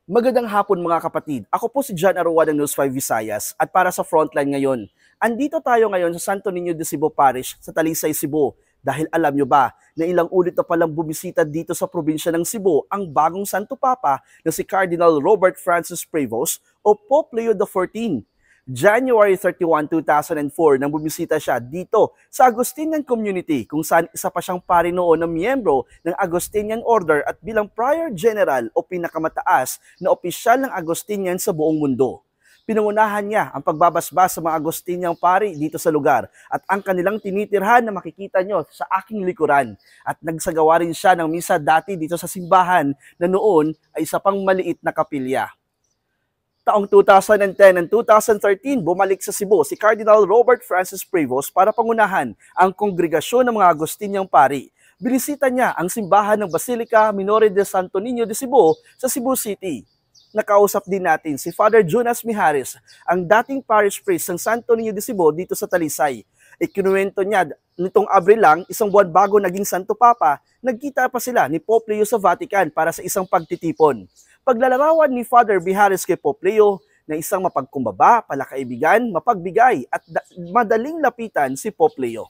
Magandang hapon mga kapatid. Ako po si John Arroa ng News 5 Visayas at para sa Frontline ngayon. Andito tayo ngayon sa Santo Niño de Cebu Parish sa Talisay, Cebu. Dahil alam nyo ba na ilang ulit na palang bumisita dito sa probinsya ng Cebu ang bagong Santo Papa na si Cardinal Robert Francis Prevost o Pope Leo XIV. January 31, 2004 nang bumisita siya dito sa Agustinian Community kung saan isa pa siyang pari noon na miyembro ng Agustinian Order at bilang Prior General o pinakamataas na opisyal ng Agustinian sa buong mundo. Pinangunahan niya ang pagbabasbas sa mga Agustiniang pari dito sa lugar at ang kanilang tinitirhan na makikita nyo sa aking likuran. At nagsagawa rin siya ng misa dati dito sa simbahan na noon ay isa pang maliit na kapilya. Taong 2010 at 2013, bumalik sa Cebu si Cardinal Robert Francis Prevost para pangunahan ang kongregasyon ng mga Agustiniang pari. Binisita niya ang simbahan ng Basilica Minore de Santo Niño de Cebu sa Cebu City. Nakausap din natin si Father Jonas Mijares, ang dating parish priest ng Santo Niño de Cebu dito sa Talisay. Ikinuwento niya nitong Abril lang, isang buwan bago naging Santo Papa, nagkita pa sila ni Pope Leo sa Vatican para sa isang pagtitipon. Paglalarawan ni Father Mijares kay Pope Leo na isang mapagkumbaba, palakaibigan, mapagbigay at madaling lapitan si Pope Leo.